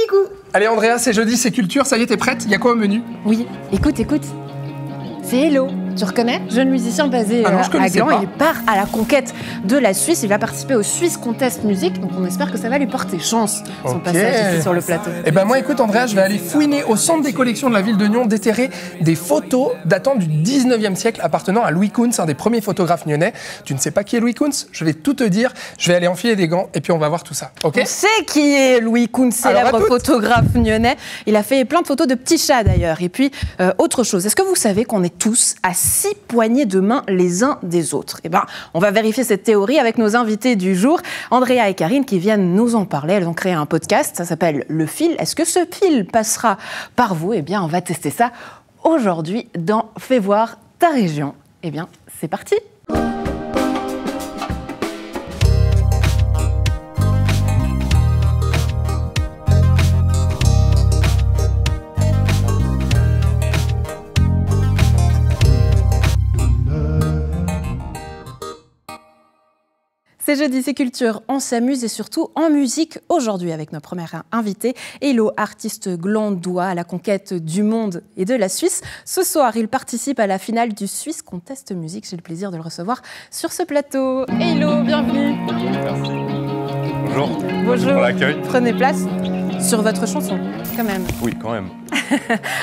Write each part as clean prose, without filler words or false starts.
Coucou. Allez Andrea, c'est jeudi, c'est culture, ça y est, t'es prête? Il y a quoi au menu? Oui, écoute. C'est Hello. Tu reconnais? Jeune musicien basé à Gland. Il part à la conquête de la Suisse. Il va participer au Swiss Contest Music. Donc on espère que ça va lui porter chance, son passage ici sur le plateau. Et ben moi, écoute Andrea, je vais aller fouiner au centre des collections de la ville de Nyon, déterrer des photos datant du 19e siècle appartenant à Louis Kuntz, un des premiers photographes nyonnais. Tu ne sais pas qui est Louis Kuntz? Je vais tout te dire. Je vais aller enfiler des gants et puis on va voir tout ça. Ok? On sait qui est Louis Kuntz, célèbre photographe nyonnais. Il a fait plein de photos de petits chats d'ailleurs. Et puis, autre chose. Est-ce que vous savez qu'on est tous à 6 poignées de main les uns des autres? Eh ben, on va vérifier cette théorie avec nos invités du jour, Andrea et Karine, qui viennent nous en parler. Elles ont créé un podcast, ça s'appelle Le Fil. Est-ce que ce fil passera par vous? Eh bien, on va tester ça aujourd'hui dans Fais voir ta région. Eh bien, c'est parti! C'est jeudi, c'est culture, on s'amuse et surtout en musique aujourd'hui avec notre première invitée, Hello, artiste glandois à la conquête du monde et de la Suisse. Ce soir, il participe à la finale du Swiss Contest Music. J'ai le plaisir de le recevoir sur ce plateau. Hello, bienvenue. Merci. Bonjour. Bonjour. Pour l'accueil. Prenez place sur votre chanson, quand même. Oui, quand même.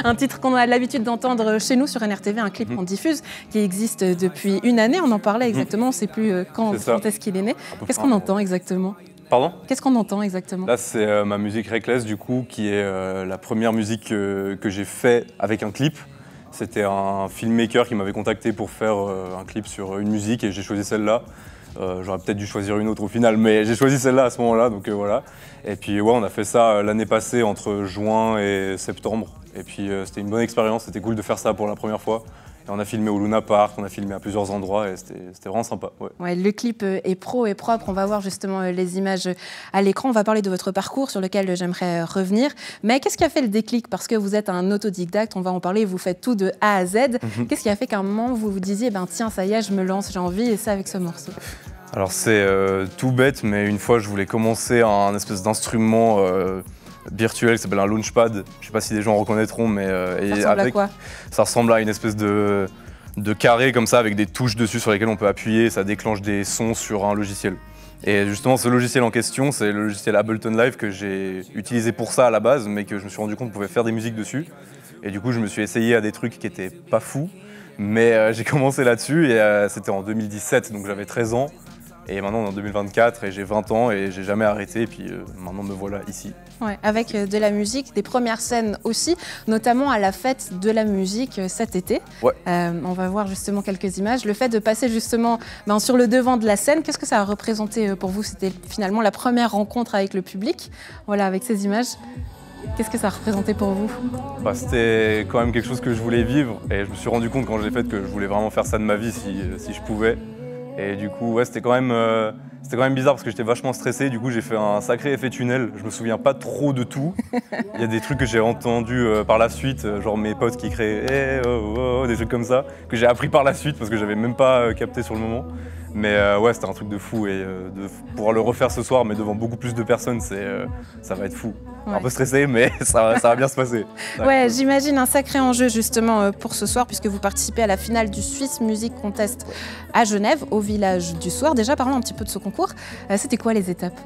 Un titre qu'on a l'habitude d'entendre chez nous sur NRTV, un clip qu'on diffuse, qui existe depuis une année. On en parlait exactement, on ne sait plus quand est-ce qu'il est né. Qu'est-ce qu'on entend exactement? Pardon? Qu'est-ce qu'on entend exactement? Là, c'est ma musique Reckless, du coup, qui est la première musique que j'ai fait avec un clip. C'était un filmmaker qui m'avait contacté pour faire un clip sur une musique et j'ai choisi celle-là. J'aurais peut-être dû choisir une autre au final, mais j'ai choisi celle-là à ce moment-là, donc voilà. Et puis ouais, on a fait ça l'année passée entre juin et septembre. Et puis c'était une bonne expérience, c'était cool de faire ça pour la première fois. Et on a filmé au Luna Park, on a filmé à plusieurs endroits et c'était vraiment sympa. Ouais. Ouais, le clip est pro et propre, on va voir justement les images à l'écran. On va parler de votre parcours sur lequel j'aimerais revenir. Mais qu'est-ce qui a fait le déclic? Parce que vous êtes un autodidacte, on va en parler, vous faites tout de A à Z. Qu'est-ce qui a fait qu'à un moment vous vous disiez, ben tiens, ça y est, je me lance, j'ai envie, et ça avec ce morceau? Alors c'est tout bête, mais une fois je voulais commencer un espèce d'instrument virtuel qui s'appelle un launchpad. Je ne sais pas si des gens reconnaîtront, mais ça ressemble à quoi? Ça ressemble à une espèce de carré comme ça avec des touches dessus sur lesquelles on peut appuyer, ça déclenche des sons sur un logiciel. Et justement, ce logiciel en question, c'est le logiciel Ableton Live que j'ai utilisé pour ça à la base, mais que je me suis rendu compte qu'on pouvait faire des musiques dessus. Et du coup, je me suis essayé à des trucs qui étaient pas fous, mais j'ai commencé là-dessus et c'était en 2017, donc j'avais 13 ans. Et maintenant on est en 2024 et j'ai 20 ans et j'ai jamais arrêté et puis maintenant me voilà ici. Ouais, avec de la musique, des premières scènes aussi, notamment à la fête de la musique cet été. Ouais. On va voir justement quelques images. Le fait de passer justement sur le devant de la scène, qu'est-ce que ça a représenté pour vous? C'était finalement la première rencontre avec le public, voilà, avec ces images. Qu'est-ce que ça a représenté pour vous? C'était quand même quelque chose que je voulais vivre et je me suis rendu compte quand je l'ai fait que je voulais vraiment faire ça de ma vie si je pouvais. Et du coup, ouais, c'était quand même bizarre parce que j'étais vachement stressé. Du coup, j'ai fait un sacré effet tunnel. Je me souviens pas trop de tout. Il y a des trucs que j'ai entendus par la suite, genre mes potes qui créaient hey, oh, oh, des trucs comme ça, que j'ai appris par la suite parce que j'avais même pas capté sur le moment. Mais ouais, c'était un truc de fou et de pouvoir le refaire ce soir, mais devant beaucoup plus de personnes, ça va être fou. Ouais. Un peu stressé, mais ça va bien se passer. Ouais, j'imagine un sacré enjeu justement pour ce soir, puisque vous participez à la finale du Swiss Music Contest à Genève, au Village du Soir. Déjà, parlons un petit peu de ce concours. C'était quoi les étapes?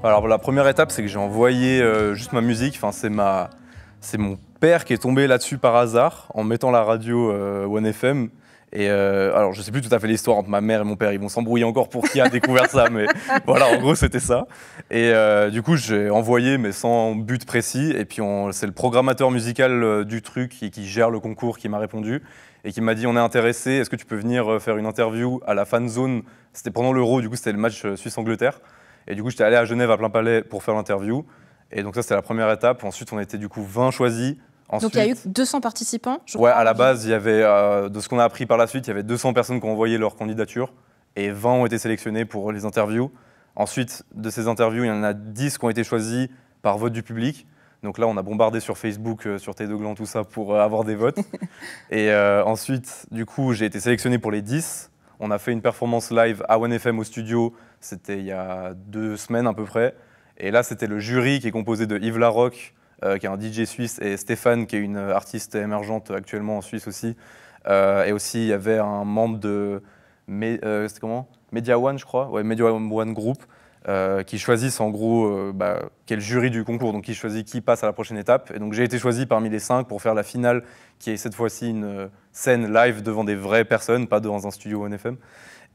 Alors la première étape, c'est que j'ai envoyé juste ma musique. Enfin, c'est mon père qui est tombé là-dessus par hasard en mettant la radio One FM. Et alors je sais plus tout à fait l'histoire entre ma mère et mon père, ils vont s'embrouiller encore pour qui a découvert ça, mais voilà, en gros c'était ça. Et du coup j'ai envoyé mais sans but précis, et puis c'est le programmateur musical du truc qui gère le concours qui m'a répondu et qui m'a dit on est intéressé, est-ce que tu peux venir faire une interview à la fan zone? C'était pendant l'Euro, du coup c'était le match Suisse-Angleterre, et du coup j'étais allé à Genève à Plein Palais pour faire l'interview, et donc ça c'était la première étape. Ensuite on était du coup 20 choisis. Ensuite, donc il y a eu 200 participants, je crois. Ouais, crois. à la base, il y avait, de ce qu'on a appris par la suite, il y avait 200 personnes qui ont envoyé leur candidature et 20 ont été sélectionnées pour les interviews. Ensuite, de ces interviews, il y en a 10 qui ont été choisis par vote du public. Donc là, on a bombardé sur Facebook, sur Tête de Gland, tout ça, pour avoir des votes. Et ensuite, du coup, j'ai été sélectionné pour les 10. On a fait une performance live à One FM au studio, c'était il y a 2 semaines à peu près. Et là, c'était le jury qui est composé de Yves Larocque, qui est un DJ suisse, et Stéphane, qui est une artiste émergente actuellement en Suisse aussi. Et aussi, il y avait un membre de c'était comment Media One, je crois, ouais, Media One Group, qui choisissent en gros qui est le jury du concours, donc qui choisit qui passe à la prochaine étape. Et donc j'ai été choisi parmi les 5 pour faire la finale, qui est cette fois-ci une scène live devant des vraies personnes, pas dans un studio OneFM.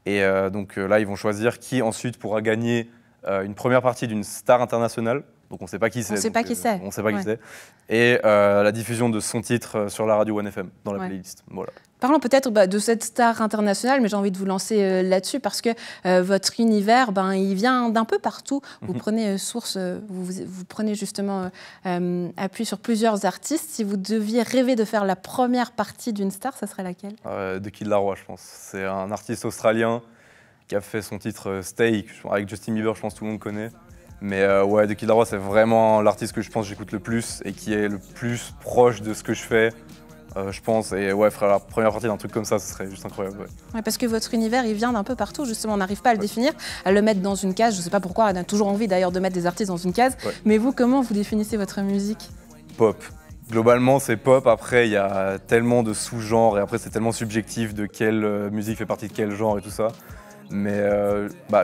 Et donc là, ils vont choisir qui ensuite pourra gagner une première partie d'une star internationale. Donc on ne sait pas qui c'est. On ne sait pas qui c'est. On sait pas qui c'est. Et la diffusion de son titre sur la radio OneFM, dans la playlist. Voilà. Parlons peut-être de cette star internationale, mais j'ai envie de vous lancer là-dessus parce que votre univers, il vient d'un peu partout. Vous prenez source, vous prenez justement appui sur plusieurs artistes. Si vous deviez rêver de faire la première partie d'une star, ça serait laquelle? De Kid Laroi, je pense. C'est un artiste australien qui a fait son titre Stay, avec Justin Bieber, je pense que tout le monde connaît. Mais ouais, de Kid Laroi, c'est vraiment l'artiste que je pense que j'écoute le plus et qui est le plus proche de ce que je fais. Je pense, et ouais, faire la première partie d'un truc comme ça, ce serait juste incroyable. Ouais. Ouais, parce que votre univers, il vient d'un peu partout, justement, on n'arrive pas à le définir, à le mettre dans une case. Je ne sais pas pourquoi, on a toujours envie d'ailleurs de mettre des artistes dans une case. Ouais. Mais vous, comment vous définissez votre musique? Pop. Globalement, c'est pop. Après, il y a tellement de sous-genres, et après, c'est tellement subjectif de quelle musique fait partie de quel genre et tout ça. Mais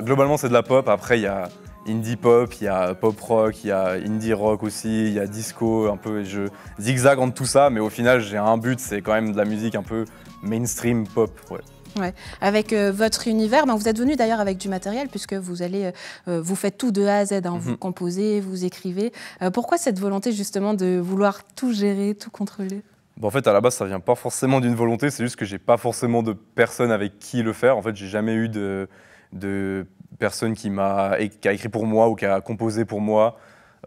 globalement, c'est de la pop. Après, il y a indie pop, il y a pop rock, il y a indie rock aussi, il y a disco, un peu, je zigzag entre tout ça, mais au final j'ai un but, c'est quand même de la musique un peu mainstream pop. Ouais. Ouais. Avec votre univers, vous êtes venu d'ailleurs avec du matériel puisque vous allez, vous faites tout de A à Z, vous composez, vous écrivez. Pourquoi cette volonté justement de vouloir tout gérer, tout contrôler? En fait, à la base, ça vient pas forcément d'une volonté, c'est juste que j'ai pas forcément de personne avec qui le faire. En fait, j'ai jamais eu de personne qui a écrit pour moi ou qui a composé pour moi.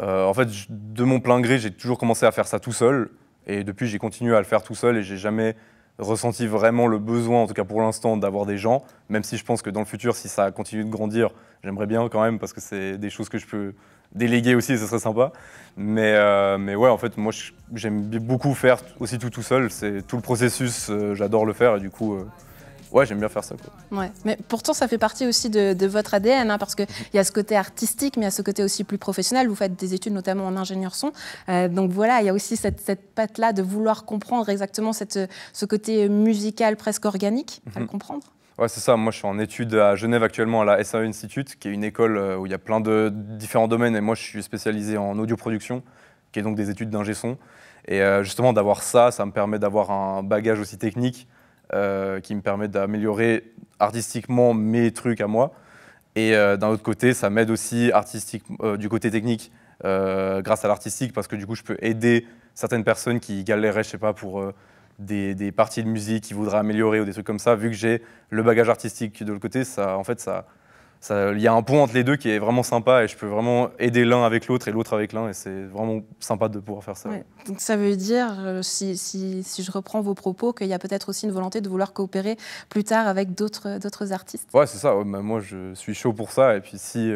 En fait, de mon plein gré, j'ai toujours commencé à faire ça tout seul. Et depuis, j'ai continué à le faire tout seul et j'ai jamais ressenti vraiment le besoin, en tout cas pour l'instant, d'avoir des gens. Même si je pense que dans le futur, si ça continue de grandir, j'aimerais bien quand même parce que c'est des choses que je peux déléguer aussi et ce serait sympa. Mais ouais, en fait, moi, j'aime beaucoup faire aussi tout seul. C'est tout le processus, j'adore le faire et du coup... ouais, j'aime bien faire ça, quoi. Ouais. Mais pourtant, ça fait partie aussi de votre ADN, parce qu'il y a ce côté artistique, mais il y a ce côté aussi plus professionnel. Vous faites des études notamment en ingénieur son. Donc voilà, il y a aussi cette patte-là de vouloir comprendre exactement ce côté musical presque organique, à le comprendre. Ouais, c'est ça. Moi, je suis en études à Genève actuellement à la SAE Institute, qui est une école où il y a plein de différents domaines. Et moi, je suis spécialisé en audioproduction, qui est donc des études d'ingé son. Et justement, d'avoir ça, ça me permet d'avoir un bagage aussi technique qui me permet d'améliorer artistiquement mes trucs à moi. Et d'un autre côté, ça m'aide aussi du côté technique grâce à l'artistique, parce que du coup, je peux aider certaines personnes qui galéraient, je sais pas, pour des parties de musique qu'ils voudraient améliorer ou des trucs comme ça. Vu que j'ai le bagage artistique de l'autre côté, il y a un pont entre les deux qui est vraiment sympa et je peux vraiment aider l'un avec l'autre et l'autre avec l'un et c'est vraiment sympa de pouvoir faire ça. Ouais. Donc ça veut dire, si je reprends vos propos, qu'il y a peut-être aussi une volonté de vouloir coopérer plus tard avec d'autres artistes. Ouais, c'est ça. Ouais, moi, je suis chaud pour ça. Et puis si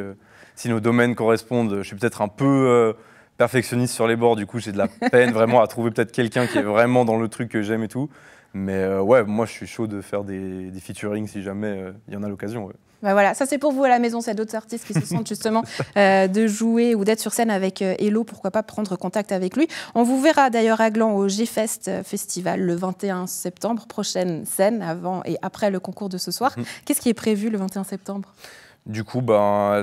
nos domaines correspondent, je suis peut-être un peu perfectionniste sur les bords. Du coup, j'ai de la peine vraiment à trouver peut-être quelqu'un qui est vraiment dans le truc que j'aime et tout. Mais ouais, moi, je suis chaud de faire des featuring si jamais il y en a l'occasion. Ouais. Voilà, ça c'est pour vous à la maison, c'est d'autres artistes qui se sentent justement de jouer ou d'être sur scène avec Hello, pourquoi pas prendre contact avec lui. On vous verra d'ailleurs à Gland au G-Fest Festival le 21 septembre, prochaine scène avant et après le concours de ce soir. Qu'est-ce qui est prévu le 21 septembre ? Du coup,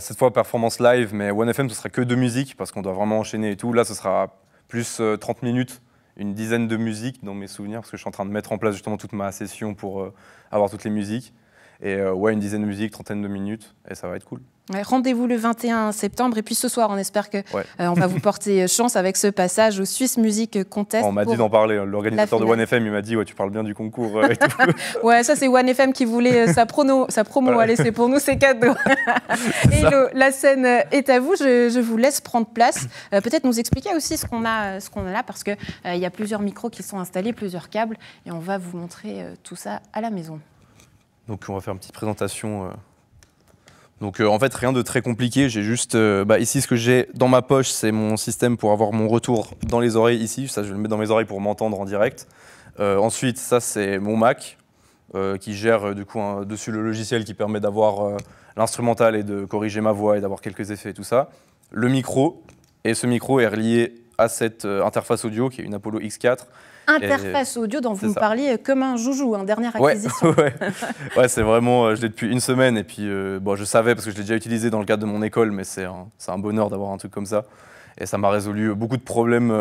cette fois performance live, mais OneFM ce sera que de musique parce qu'on doit vraiment enchaîner et tout. Là, ce sera plus 30 minutes, une dizaine de musiques dans mes souvenirs parce que je suis en train de mettre en place justement toute ma session pour avoir toutes les musiques. Et ouais, une dizaine de musiques, 30 de minutes, et ça va être cool. Ouais, rendez-vous le 21 septembre, et puis ce soir, on espère que on va vous porter chance avec ce passage au Swiss Music Contest. On m'a dit d'en parler, l'organisateur de OneFM, il m'a dit ouais, tu parles bien du concours et tout. Ouais, ça c'est OneFM qui voulait sa promo, voilà. Allez, c'est pour nous, c'est cadeau. Hello, la scène est à vous, je vous laisse prendre place. Peut-être nous expliquer aussi ce qu'on a là, parce qu'il y a plusieurs micros qui sont installés, plusieurs câbles, et on va vous montrer tout ça à la maison. Donc on va faire une petite présentation. Donc en fait rien de très compliqué, j'ai juste ici ce que j'ai dans ma poche, c'est mon système pour avoir mon retour dans les oreilles ici, ça je vais le mettre dans mes oreilles pour m'entendre en direct. Ensuite ça c'est mon Mac qui gère du coup dessus le logiciel qui permet d'avoir l'instrumental et de corriger ma voix et d'avoir quelques effets et tout ça. Le micro, et ce micro est relié à cette interface audio qui est une Apollo X4. Interface audio dont vous me parliez comme un joujou, dernière acquisition. Ouais, c'est vraiment, je l'ai depuis une semaine et puis bon, je savais parce que je l'ai déjà utilisé dans le cadre de mon école, mais c'est un bonheur d'avoir un truc comme ça. Et ça m'a résolu beaucoup de problèmes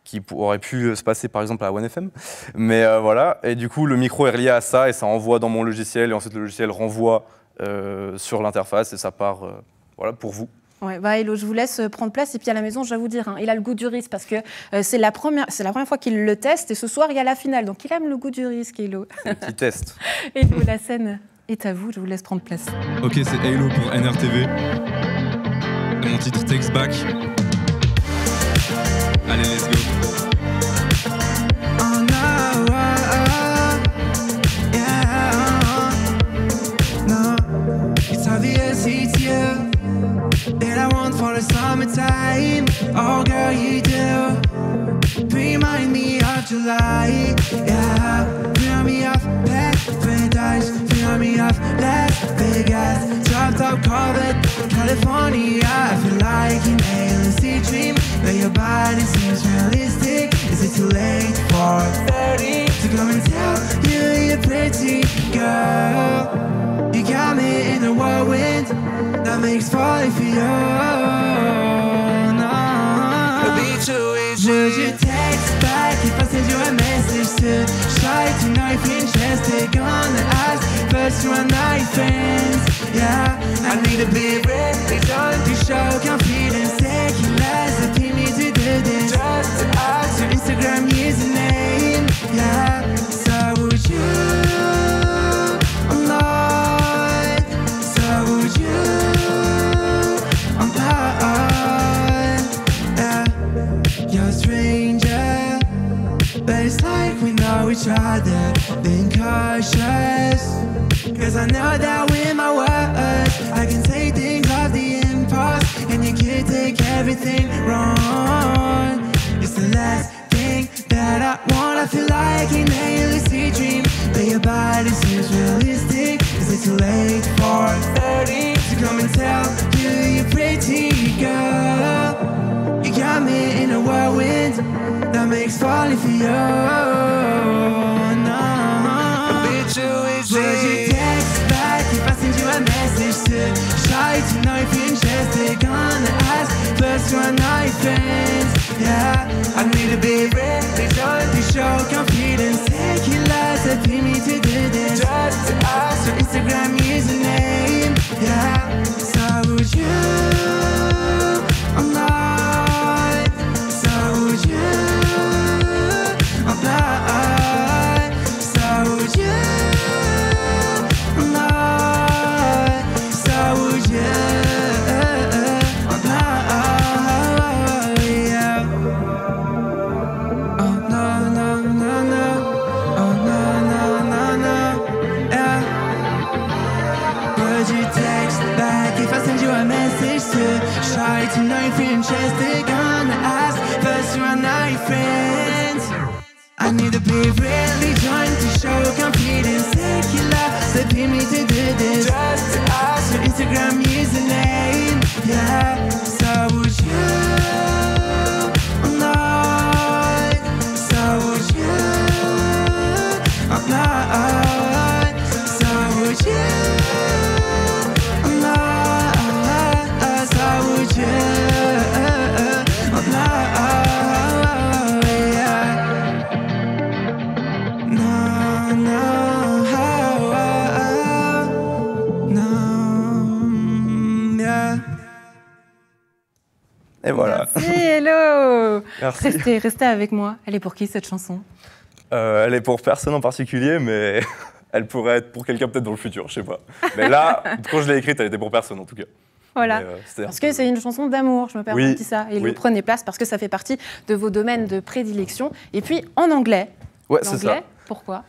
qui auraient pu se passer par exemple à OneFM. Mais voilà, et du coup le micro est relié à ça et ça envoie dans mon logiciel et ensuite le logiciel renvoie sur l'interface et ça part voilà, pour vous. Ouais, Hello, je vous laisse prendre place. Et puis à la maison, je vais vous dire, il a le goût du risque parce que c'est la première fois qu'il le teste. Et ce soir, il y a la finale. Donc il aime le goût du risque, Hello. Petit test. Hello, la scène est à vous. Je vous laisse prendre place. Ok, c'est Hello pour NRTV. Et mon titre Takes Back. Allez, let's go. Oh no, yeah, no, it's obvious it's you that I want for the summertime. Oh girl, you do remind me of July. Yeah, remind me of paradise. Remind me of Las Vegas. Dropped up covered California. I feel like an A-list dream where your body seems realistic. Is it too late for 30 to come and tell you you're pretty, girl? You got me in a whirlwind that makes falling for you. No, be too easy. Would you text back if I send you a message to try to know if you're interested? Gonna ask first you and my friends. Yeah, I need a bit ready to show confidence. Taking less to pin me to do this. Just to ask your Instagram username. Yeah, so would you? I'm not. So would you? I'm not. Yeah, you're a stranger, but it's like we know each other. Being cautious, 'cause I know that with my words I can say things off the impulse, and you can't take everything wrong. It's the last thing that I want. I feel like an A-list dream, but your body seems realistic. Is it too late for 30 to come and tell you you're pretty, girl? You got me in a whirlwind that makes falling for you. No, a bit too easy. Would you text back if I send you a message to try to know if you're interested? Gonna ask first to my friends. Yeah, I need a bit ready to show confidence. Take your last and pin me to do this. Just to ask your Instagram username. Yeah, so would you? I'm not. So would you? I'm not. So would you? I'm not. So would you? I'm not. Yeah. Oh no no no no. Oh no no no no. Yeah. Would you text back if I send you a message to try to know if you're interested? Gonna ask first you and my friends. I need to be really trying to show confidence. Take your love, so pin me to do this. Just to ask your Instagram username. Yeah, so would you? I'm not. So would you? I'm not. So would you? I'm not. So would you? I'm not. Et voilà. Merci, Hello. Merci. Restez avec moi. Elle est pour qui cette chanson? Elle est pour personne en particulier, mais elle pourrait être pour quelqu'un peut-être dans le futur, je sais pas. Mais là, quand je l'ai écrite, elle était pour personne en tout cas. Voilà, parce que c'est une chanson d'amour, je me permets de dire ça. Et le prenez place parce que ça fait partie de vos domaines de prédilection. Et puis en anglais. Ouais, c'est ça. Pourquoi?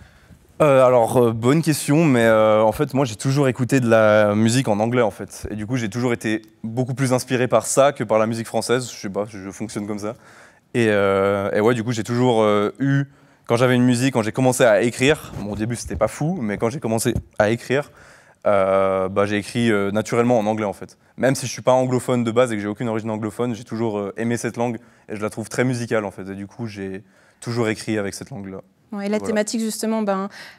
Alors, bonne question, mais en fait, moi, j'ai toujours écouté de la musique en anglais, en fait. Et du coup, j'ai toujours été beaucoup plus inspiré par ça que par la musique française. Je sais pas, je fonctionne comme ça. Et ouais, du coup, j'ai toujours eu, quand j'avais une musique, quand j'ai commencé à écrire, bon, au début, c'était pas fou, mais quand j'ai commencé à écrire, j'ai écrit naturellement en anglais en fait. Même si je suis pas anglophone de base et que j'ai aucune origine anglophone, j'ai toujours aimé cette langue et je la trouve très musicale en fait. Et du coup, j'ai toujours écrit avec cette langue-là. Et la thématique justement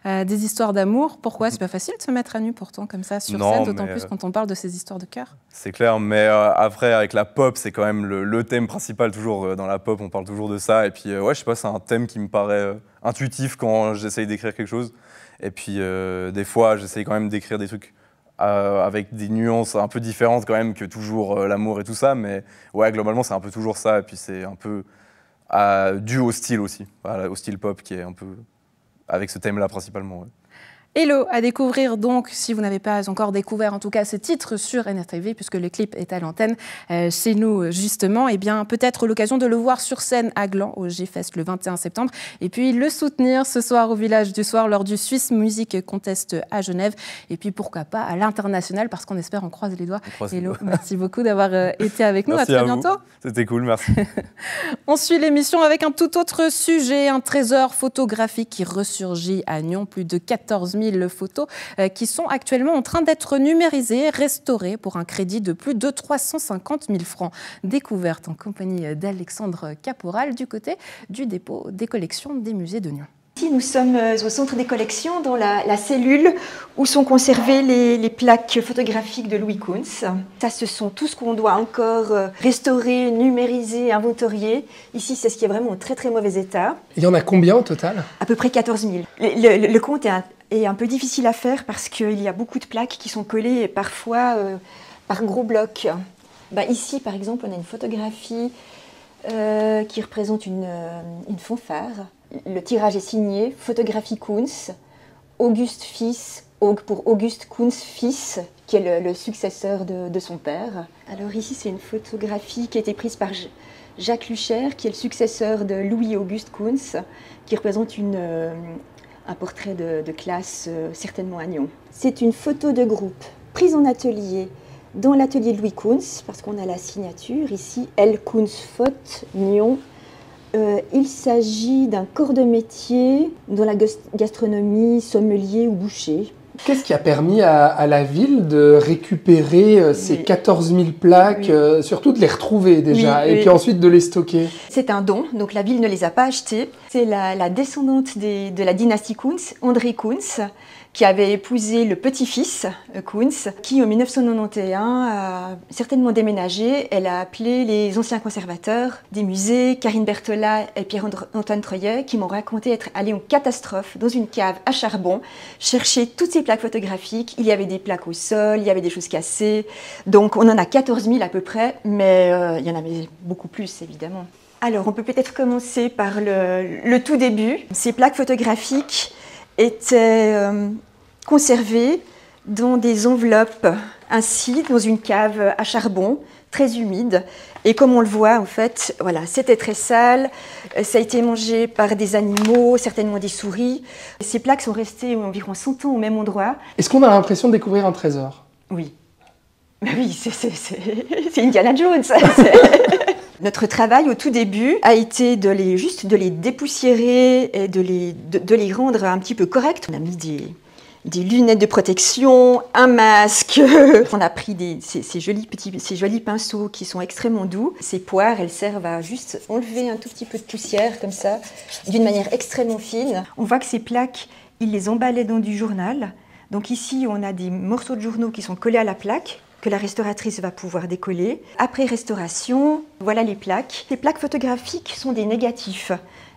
des histoires d'amour, pourquoi c'est pas facile de se mettre à nu pourtant comme ça sur scène, d'autant plus quand on parle de ces histoires de cœur. C'est clair, mais après avec la pop, c'est quand même le thème principal toujours dans la pop, on parle toujours de ça. Et puis ouais, je sais pas, c'est un thème qui me paraît intuitif quand j'essaye d'écrire quelque chose. Et puis des fois, j'essaye quand même d'écrire des trucs avec des nuances un peu différentes quand même que toujours l'amour et tout ça. Mais ouais, globalement, c'est un peu toujours ça. Et puis c'est un peu dû au style aussi, au style pop qui est un peu avec ce thème-là principalement. Ouais. Hello, à découvrir donc, si vous n'avez pas encore découvert en tout cas ce titre sur NRTV, puisque le clip est à l'antenne chez nous justement, et bien peut-être l'occasion de le voir sur scène à Gland au G-Fest le 21 septembre, et puis le soutenir ce soir au Village du Soir lors du Swiss Music Contest à Genève, et puis pourquoi pas à l'international, parce qu'on espère, on croise les doigts. Hello, merci beaucoup d'avoir été avec nous, merci à très bientôt. C'était cool, merci. On suit l'émission avec un tout autre sujet, un trésor photographique qui ressurgit à Nyon, plus de 14 000 photos qui sont actuellement en train d'être numérisées, restaurées pour un crédit de plus de 350 000 francs. Découverte en compagnie d'Alexandre Caporal du côté du dépôt des collections des musées de Nyon. Ici, nous sommes au centre des collections, dans la cellule où sont conservées les plaques photographiques de Louis Koontz. Ça, ce sont tout ce qu'on doit encore restaurer, numériser, inventorier. Ici, c'est ce qui est vraiment en très très mauvais état. Il y en a combien au total? À peu près 14 000. Le compte est un peu difficile à faire parce qu'il y a beaucoup de plaques qui sont collées et parfois par gros blocs. Ici, par exemple, on a une photographie qui représente une fanfare. Le tirage est signé Photographie Koontz, Auguste fils, pour Auguste Koontz fils, qui est le successeur de son père. Alors ici, c'est une photographie qui a été prise par Jacques Luchaire, qui est le successeur de Louis-Auguste Koontz, qui représente un portrait de classe, certainement à Nyon. C'est une photo de groupe prise en atelier, dans l'atelier de Louis Koontz, parce qu'on a la signature ici, L. Koontz Phot, Nyon. Il s'agit d'un corps de métier dans la gastronomie, sommelier ou boucher. Qu'est-ce qui a permis à la ville de récupérer ces 14 000 plaques, surtout de les retrouver déjà, et puis ensuite de les stocker? C'est un don, donc la ville ne les a pas achetées. C'est la descendante de la dynastie Koontz, André Koontz, qui avait épousé le petit-fils Koontz, qui en 1991 a certainement déménagé. Elle a appelé les anciens conservateurs des musées, Karine Bertholat et Pierre-Antoine Troyet, qui m'ont raconté être allés en catastrophe dans une cave à charbon, chercher toutes ces plaques photographiques. Il y avait des plaques au sol, il y avait des choses cassées. Donc on en a 14 000 à peu près, mais il y en avait beaucoup plus évidemment. Alors on peut peut-être commencer par le tout début. Ces plaques photographiques étaient conservées dans des enveloppes, ainsi dans une cave à charbon, très humide. Et comme on le voit, en fait, voilà, c'était très sale, ça a été mangé par des animaux, certainement des souris. Ces plaques sont restées environ 100 ans au même endroit. Est-ce qu'on a l'impression de découvrir un trésor? Oui. Oui, c'est Indiana Jones. Notre travail au tout début a été de les dépoussiérer et de les rendre un petit peu corrects. On a mis des lunettes de protection, un masque. On a pris ces jolis pinceaux qui sont extrêmement doux. Ces poires, elles servent à juste enlever un tout petit peu de poussière comme ça, d'une manière extrêmement fine. On voit que ces plaques, ils les emballaient dans du journal. Donc ici, on a des morceaux de journaux qui sont collés à la plaque, que la restauratrice va pouvoir décoller. Après restauration, voilà les plaques. Les plaques photographiques sont des négatifs.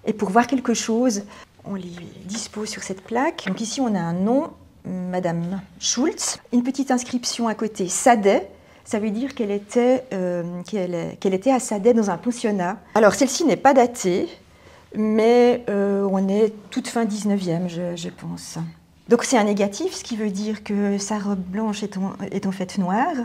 Et pour voir quelque chose, on les dispose sur cette plaque. Donc ici, on a un nom, Madame Schultz. Une petite inscription à côté, Sadet. Ça veut dire qu'elle était à Sadet dans un pensionnat. Alors celle-ci n'est pas datée, mais on est toute fin 19e, je pense. Donc c'est un négatif, ce qui veut dire que sa robe blanche est en fait noire,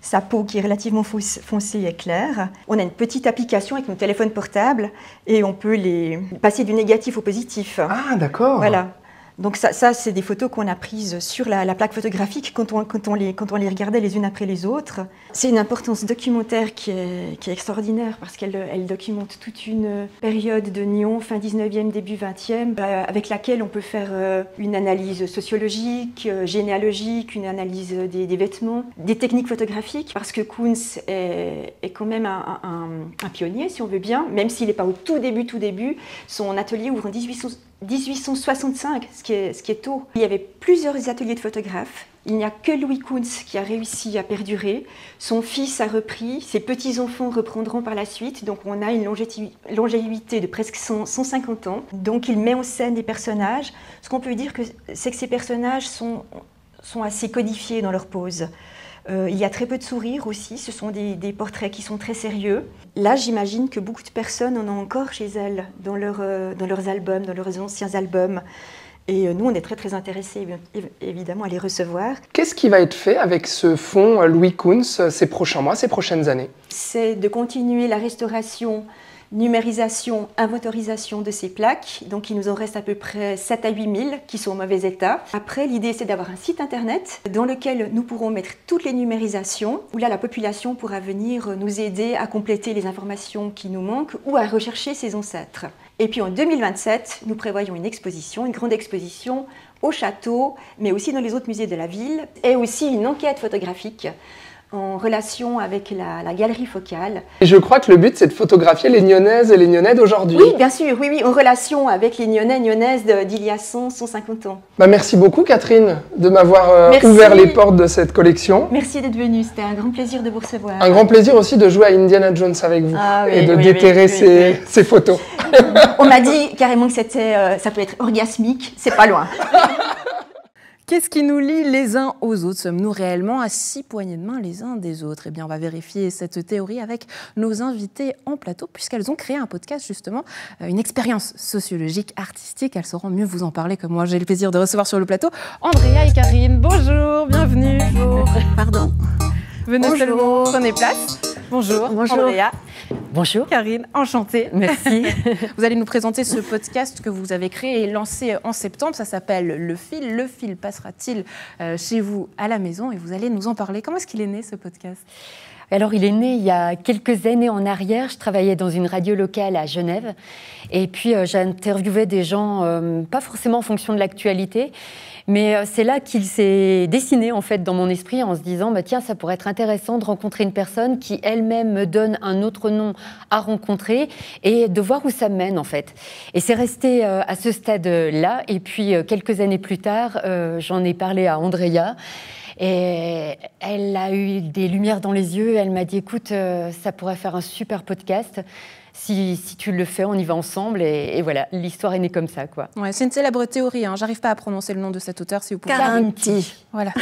sa peau qui est relativement foncée est claire. On a une petite application avec nos téléphones portables et on peut les passer du négatif au positif. Ah d'accord. Voilà. Donc ça c'est des photos qu'on a prises sur la plaque photographique quand on les regardait les unes après les autres. C'est une importance documentaire qui est extraordinaire parce qu'elle documente toute une période de Nyon, fin 19e, début 20e, avec laquelle on peut faire une analyse sociologique, généalogique, une analyse des vêtements, des techniques photographiques, parce que Koons est quand même un pionnier, si on veut bien, même s'il n'est pas au tout début. Son atelier ouvre en 1865, ce qui est tôt. Il y avait plusieurs ateliers de photographes. Il n'y a que Louis Koons qui a réussi à perdurer. Son fils a repris, ses petits-enfants reprendront par la suite. Donc on a une longévité de presque 150 ans. Donc il met en scène des personnages. Ce qu'on peut dire, c'est que ces personnages sont assez codifiés dans leur pose. Il y a très peu de sourires aussi, ce sont des portraits qui sont très sérieux. Là, j'imagine que beaucoup de personnes en ont encore chez elles, dans leurs albums, dans leurs anciens albums. Et nous, on est très intéressés, évidemment, à les recevoir. Qu'est-ce qui va être fait avec ce fonds Louis Koons ces prochains mois, ces prochaines années? C'est de continuer la restauration, numérisation, inventorisation de ces plaques. Donc il nous en reste à peu près 7 à 8 000 qui sont en mauvais état. Après, l'idée c'est d'avoir un site internet dans lequel nous pourrons mettre toutes les numérisations, où là la population pourra venir nous aider à compléter les informations qui nous manquent ou à rechercher ses ancêtres. Et puis en 2027, nous prévoyons une grande exposition au château, mais aussi dans les autres musées de la ville, et aussi une enquête photographique en relation avec la galerie focale. Et je crois que le but, c'est de photographier les Nyonnaises et les Nyonnais d'aujourd'hui. Oui, bien sûr, oui, en relation avec les Nyonnais et Nyonnaises d'il y a 150 ans. Merci beaucoup, Catherine, de m'avoir ouvert les portes de cette collection. Merci d'être venue, c'était un grand plaisir de vous recevoir. Un grand plaisir aussi de jouer à Indiana Jones avec vous et de déterrer ces photos. On m'a dit carrément que ça peut être orgasmique, c'est pas loin. Qu'est-ce qui nous lie les uns aux autres? Sommes-nous réellement à 6 poignées de main les uns des autres? Eh bien, on va vérifier cette théorie avec nos invités en plateau, puisqu'elles ont créé un podcast, justement, une expérience sociologique, artistique. Elles sauront mieux vous en parler que moi. J'ai le plaisir de recevoir sur le plateau Andrea et Karine. Bonjour, bienvenue. Bonjour. Pardon. Venez seulement, prenez place. Bonjour, Andrea. Bonjour. Karine, enchantée. Merci. Vous allez nous présenter ce podcast que vous avez créé et lancé en septembre. Ça s'appelle Le Fil. Le Fil passera-t-il chez vous à la maison? Et vous allez nous en parler. Comment est-ce qu'il est né, ce podcast? Alors, il est né il y a quelques années en arrière. Je travaillais dans une radio locale à Genève. Et puis, j'interviewais des gens, pas forcément en fonction de l'actualité, mais c'est là qu'il s'est dessiné, en fait, dans mon esprit, en se disant, tiens, ça pourrait être intéressant de rencontrer une personne qui, elle-même, me donne un autre nom à rencontrer et de voir où ça me mène, en fait. Et c'est resté à ce stade-là. Et puis, quelques années plus tard, j'en ai parlé à Andrea. Et elle a eu des lumières dans les yeux. Elle m'a dit, écoute, ça pourrait faire un super podcast. Si tu le fais, on y va ensemble. Et voilà, l'histoire est née comme ça, quoi. Ouais, c'est une célèbre théorie. J'arrive pas à prononcer le nom de cet auteur, si vous pouvez. Carinthie. Voilà.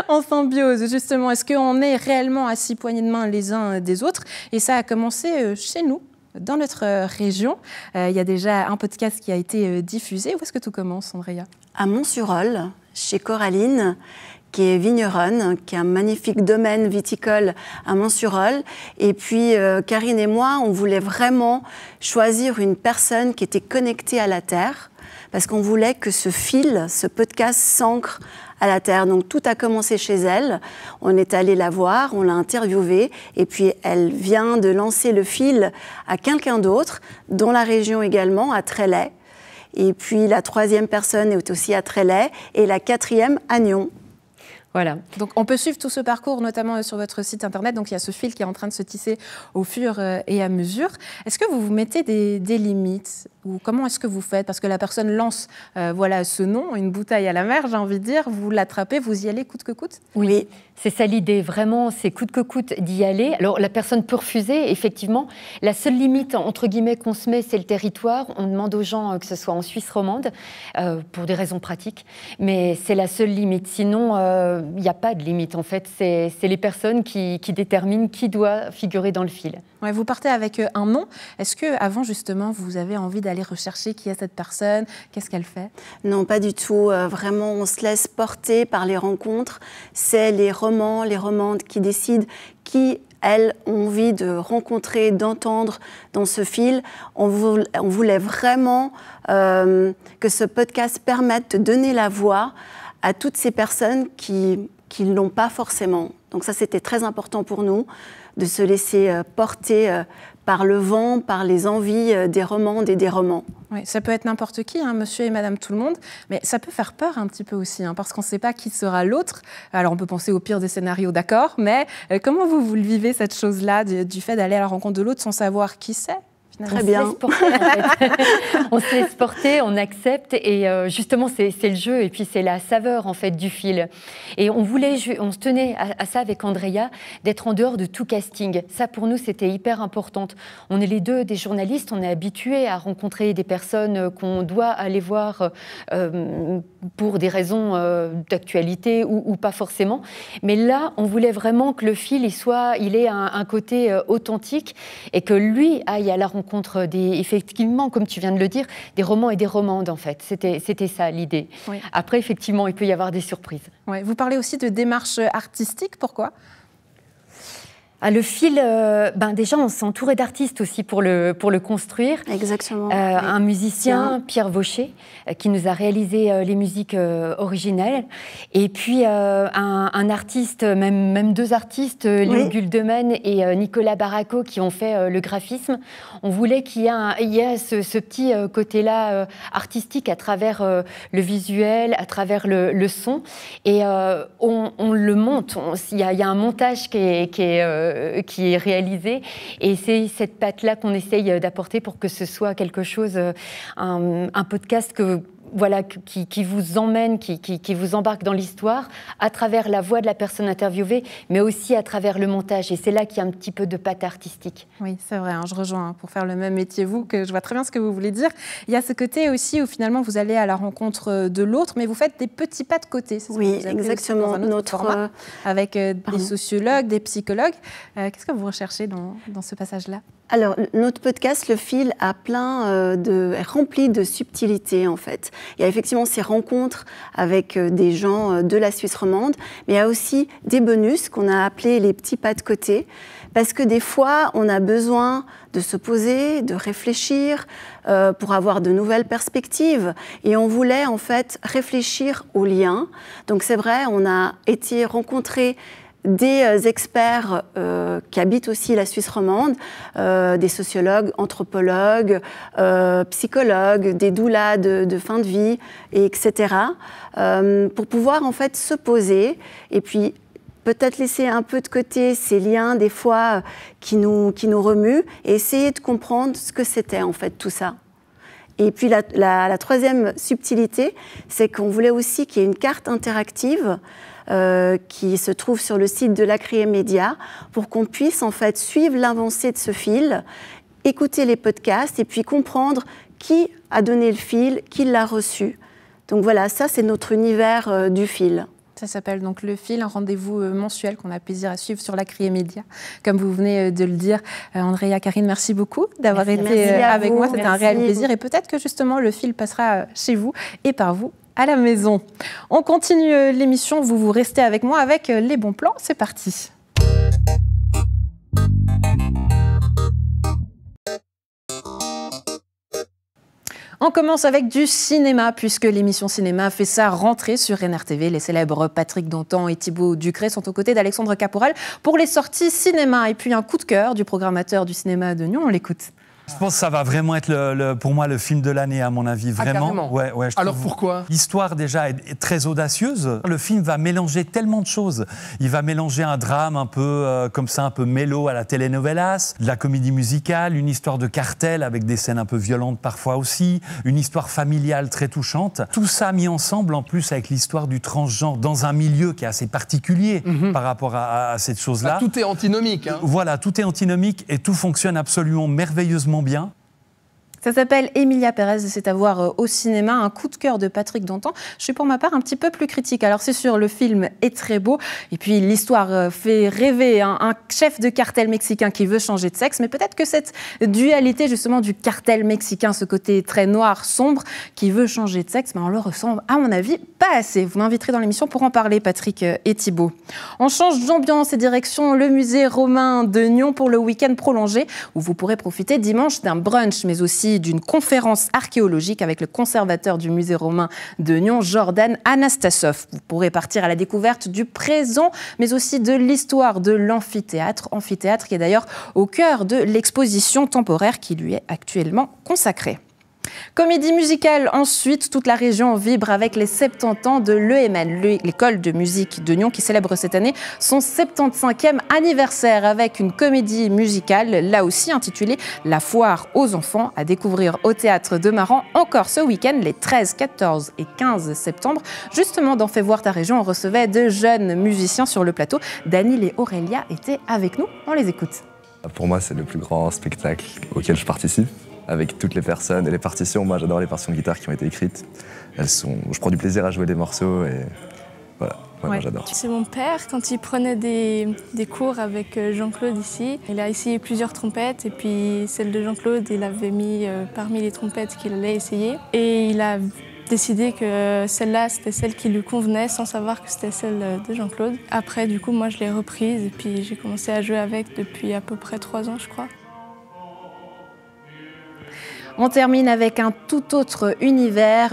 En symbiose, justement. Est-ce qu'on est réellement à 6 poignées de main les uns des autres? Et ça a commencé chez nous, dans notre région. Il y a déjà un podcast qui a été diffusé. Où est-ce que tout commence, Andrea? À Mont-sur-Olle, chez Coraline, qui est vigneronne, qui a un magnifique domaine viticole à Mont-sur-Olle. Et puis, Karine et moi, on voulait vraiment choisir une personne qui était connectée à la terre, parce qu'on voulait que ce fil, ce podcast s'ancre à la terre. Donc, tout a commencé chez elle. On est allé la voir, on l'a interviewée, et puis elle vient de lancer le fil à quelqu'un d'autre, dans la région également, à Trélay. Et puis, la 3e personne est aussi à Trélay, et la 4e à Nyon. Voilà. Donc, on peut suivre tout ce parcours, notamment sur votre site internet. Donc, il y a ce fil qui est en train de se tisser au fur et à mesure. Est-ce que vous vous mettez des limites? Ou comment est-ce que vous faites? Parce que la personne lance ce nom, une bouteille à la mer, j'ai envie de dire. Vous l'attrapez, vous y allez coûte que coûte? Oui, c'est ça l'idée. Vraiment, c'est coûte que coûte d'y aller. Alors, la personne peut refuser, effectivement. La seule limite, entre guillemets, qu'on se met, c'est le territoire. On demande aux gens que ce soit en Suisse romande, pour des raisons pratiques. Mais c'est la seule limite. Sinon, il n'y a pas de limite, en fait. C'est les personnes qui déterminent qui doit figurer dans le fil. Ouais, vous partez avec un nom. Est-ce qu'avant, justement, vous avez envie d'aller rechercher qui est cette personne? Qu'est-ce qu'elle fait? Non, pas du tout. Vraiment, on se laisse porter par les rencontres. C'est les romans, les romandes qui décident qui elles ont envie de rencontrer, d'entendre dans ce fil. On voulait vraiment que ce podcast permette de donner la voix à toutes ces personnes qui ne l'ont pas forcément. Donc ça, c'était très important pour nous, de se laisser porter par le vent, par les envies des romandes et des romans. Oui, ça peut être n'importe qui, hein, monsieur et madame tout le monde, mais ça peut faire peur un petit peu aussi, hein, parce qu'on ne sait pas qui sera l'autre. Alors on peut penser au pire des scénarios, d'accord, mais comment vous le vivez, cette chose-là, du fait d'aller à la rencontre de l'autre sans savoir qui c'est ? Très bien. On se laisse porter, on accepte et justement c'est le jeu et puis c'est la saveur en fait du fil. Et on se tenait à ça avec Andrea, d'être en dehors de tout casting. Ça pour nous c'était hyper important. On est les deux des journalistes, on est habitués à rencontrer des personnes qu'on doit aller voir pour des raisons d'actualité ou pas forcément. Mais là on voulait vraiment que le fil il ait un côté authentique et que lui aille à la rencontre effectivement, comme tu viens de le dire, des romans et des romandes, en fait. C'était ça, l'idée. Oui. Après, effectivement, il peut y avoir des surprises. Ouais. Vous parlez aussi de démarche artistique, pourquoi ? Le fil, déjà, on s'est entouré d'artistes aussi pour le construire. Exactement. Un musicien, Pierre Vaucher, qui nous a réalisé les musiques originales. Et puis, un artiste, même deux artistes, Léo Guldeman et Nicolas Barraco, qui ont fait le graphisme. On voulait qu'il y ait ce petit côté-là artistique à travers le visuel, à travers le son. Et on le monte. Il y a un montage qui est réalisé et c'est cette patte-là qu'on essaye d'apporter pour que ce soit quelque chose, un podcast qui vous emmène, qui vous embarque dans l'histoire à travers la voix de la personne interviewée, mais aussi à travers le montage. Et c'est là qu'il y a un petit peu de patte artistique. Oui, c'est vrai, je rejoins pour faire le même métier que je vois très bien ce que vous voulez dire. Il y a ce côté aussi où finalement vous allez à la rencontre de l'autre, mais vous faites des petits pas de côté. C'est oui, exactement. Notre format, avec des sociologues, des psychologues. Qu'est-ce que vous recherchez dans ce passage-là ? Alors, notre podcast, Le Fil, est rempli de subtilités, en fait. Il y a effectivement ces rencontres avec des gens de la Suisse romande, mais il y a aussi des bonus qu'on a appelés les petits pas de côté, parce que des fois, on a besoin de se poser, de réfléchir, pour avoir de nouvelles perspectives. Et on voulait, en fait, réfléchir aux liens. Donc, c'est vrai, on a été rencontrer des experts qui habitent aussi la Suisse romande, des sociologues, anthropologues, psychologues, des doulas de fin de vie, etc., pour pouvoir en fait se poser et puis peut-être laisser un peu de côté ces liens des fois qui nous remuent et essayer de comprendre ce que c'était en fait tout ça. Et puis la troisième subtilité, c'est qu'on voulait aussi qu'il y ait une carte interactive qui se trouve sur le site de l'Acrier Média pour qu'on puisse en fait suivre l'avancée de ce fil, écouter les podcasts et puis comprendre qui a donné le fil, qui l'a reçu. Donc voilà, ça c'est notre univers du fil. Ça s'appelle donc Le Fil, un rendez-vous mensuel qu'on a plaisir à suivre sur l'Acrier Média, comme vous venez de le dire. Andrea, Karine, merci beaucoup d'avoir été avec moi. C'était un réel plaisir. Et peut-être que justement le fil passera chez vous et par vous à la maison. On continue l'émission. Vous restez avec moi avec les bons plans. C'est parti. On commence avec du cinéma, puisque l'émission cinéma fait sa rentrée sur NRTV. Les célèbres Patrick Dontan et Thibaut Ducret sont aux côtés d'Alexandre Caporal pour les sorties cinéma. Et puis un coup de cœur du programmateur du cinéma de Nyon, on l'écoute. Je pense que ça va vraiment être pour moi le film de l'année, à mon avis, vraiment. Ouais, alors pourquoi ? L'histoire déjà est très audacieuse. Le film va mélanger tellement de choses. Il va mélanger un drame un peu comme ça, un peu mélo à la telenovelas, de la comédie musicale, une histoire de cartel avec des scènes un peu violentes parfois aussi, une histoire familiale très touchante. Tout ça mis ensemble en plus avec l'histoire du transgenre dans un milieu qui est assez particulier par rapport à cette chose-là. Tout est antinomique. Voilà, tout est antinomique et tout fonctionne absolument merveilleusement bien. Ça s'appelle Emilia Pérez et c'est à voir au cinéma, un coup de cœur de Patrick Dantan. Je suis pour ma part un petit peu plus critique. Alors c'est sûr, le film est très beau et puis l'histoire fait rêver un chef de cartel mexicain qui veut changer de sexe, mais peut-être que cette dualité justement du cartel mexicain, ce côté très noir, sombre, qui veut changer de sexe, on le ressent à mon avis pas assez. Vous m'inviterez dans l'émission pour en parler, Patrick et Thibaut. On change d'ambiance et direction le musée romain de Nyon pour le week-end prolongé où vous pourrez profiter dimanche d'un brunch mais aussi d'une conférence archéologique avec le conservateur du musée romain de Nyon, Jordan Anastasov. Vous pourrez partir à la découverte du présent, mais aussi de l'histoire de l'amphithéâtre. Amphithéâtre qui est d'ailleurs au cœur de l'exposition temporaire qui lui est actuellement consacrée. Comédie musicale ensuite, toute la région vibre avec les 70 ans de l'EMN, l'école de musique de Nyon, qui célèbre cette année son 75e anniversaire avec une comédie musicale, là aussi intitulée La foire aux enfants, à découvrir au théâtre de Maran encore ce week-end, les 13, 14 et 15 septembre. Justement, dans Fais voir ta région, on recevait de jeunes musiciens sur le plateau. Daniel et Aurélia étaient avec nous, on les écoute. Pour moi, c'est le plus grand spectacle auquel je participe. Avec toutes les personnes et les partitions. Moi, j'adore les partitions de guitare qui ont été écrites. Je prends du plaisir à jouer des morceaux et voilà, moi j'adore. C'est mon père, quand il prenait des cours avec Jean-Claude ici. Il a essayé plusieurs trompettes et puis celle de Jean-Claude, il avait mis parmi les trompettes qu'il allait essayer. Et il a décidé que celle-là, c'était celle qui lui convenait sans savoir que c'était celle de Jean-Claude. Après, du coup, moi, je l'ai reprise et puis j'ai commencé à jouer avec depuis à peu près 3 ans, je crois. On termine avec un tout autre univers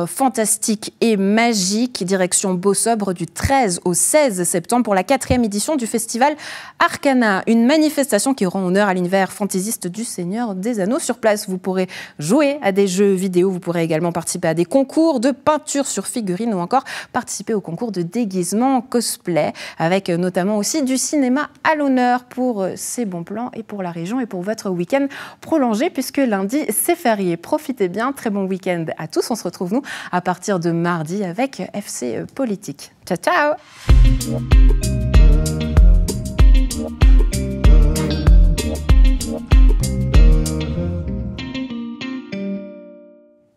fantastique et magique, direction Beau-Sobre du 13 au 16 septembre pour la 4e édition du festival Arcana, une manifestation qui rend honneur à l'univers fantaisiste du Seigneur des Anneaux. Sur place, vous pourrez jouer à des jeux vidéo, vous pourrez également participer à des concours de peinture sur figurines ou encore participer au concours de déguisement cosplay, avec notamment aussi du cinéma à l'honneur pour ces bons plans et pour la région et pour votre week-end prolongé, puisque lundi, c'est férié. Profitez bien, très bon week-end à tous. On se retrouve, nous, à partir de mardi avec FC Politique. Ciao, ciao!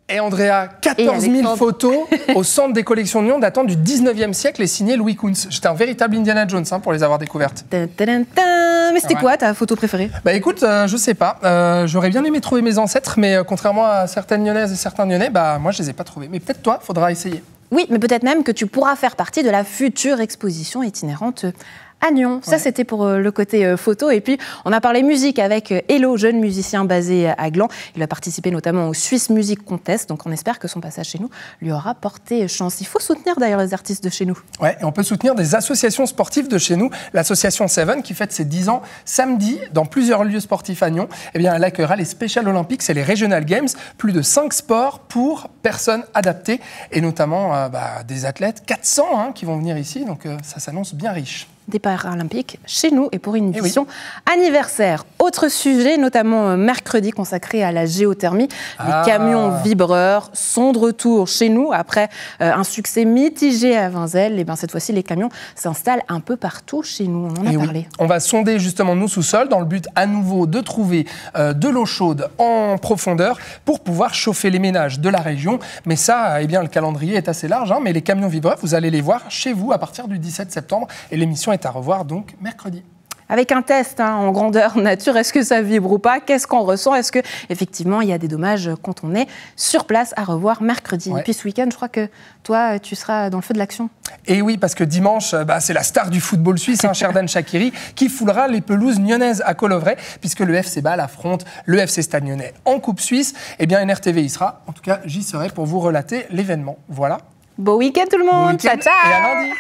Et Andrea, 14 000 photos au centre des collections de Nyon datant du 19e siècle et signé Louis Kuntz. J'étais un véritable Indiana Jones pour les avoir découvertes. Mais c'était quoi ta photo préférée? Bah écoute, je sais pas. J'aurais bien aimé trouver mes ancêtres, mais contrairement à certaines Nyonnaises et certains Nyonnais, moi je les ai pas trouvés. Mais peut-être toi, faudra essayer. Oui, mais peut-être même que tu pourras faire partie de la future exposition itinérante à Nyon. Ça, c'était pour le côté photo. Et puis, on a parlé musique avec Hello, jeune musicien basé à Gland. Il a participé notamment au Swiss Music Contest. Donc, on espère que son passage chez nous lui aura porté chance. Il faut soutenir d'ailleurs les artistes de chez nous. Ouais, et on peut soutenir des associations sportives de chez nous. L'association Seven, qui fête ses 10 ans samedi dans plusieurs lieux sportifs à Nyon, eh bien, elle accueillera les Special Olympics et les Regional Games. Plus de 5 sports pour personnes adaptées. Et notamment des athlètes, 400 qui vont venir ici. Donc, ça s'annonce bien riche. Des Paralympiques chez nous et pour une édition anniversaire. Autre sujet, notamment mercredi consacré à la géothermie. Les camions vibreurs sont de retour chez nous après un succès mitigé à Vinzelles. Et cette fois-ci, les camions s'installent un peu partout chez nous. On en a parlé. On va sonder justement nos sous-sols dans le but à nouveau de trouver de l'eau chaude en profondeur pour pouvoir chauffer les ménages de la région. Mais ça, le calendrier est assez large. Mais les camions vibreurs, vous allez les voir chez vous à partir du 17 septembre. Et l'émission est à revoir donc mercredi. Avec un test en grandeur nature, est-ce que ça vibre ou pas? Qu'est-ce qu'on ressent? Est-ce qu'effectivement il y a des dommages quand on est sur place? À revoir mercredi. Et puis ce week-end, je crois que toi, tu seras dans le feu de l'action. Et oui, parce que dimanche, c'est la star du football suisse, Sherdan Shaqiri, qui foulera les pelouses nyonnaises à Colovray, puisque le FC Bâle affronte le FC Stade Nyonnais en Coupe Suisse. Eh bien, NRTV y sera. En tout cas, j'y serai pour vous relater l'événement. Voilà. Bon week-end tout le monde. Ciao, ciao. Et à lundi.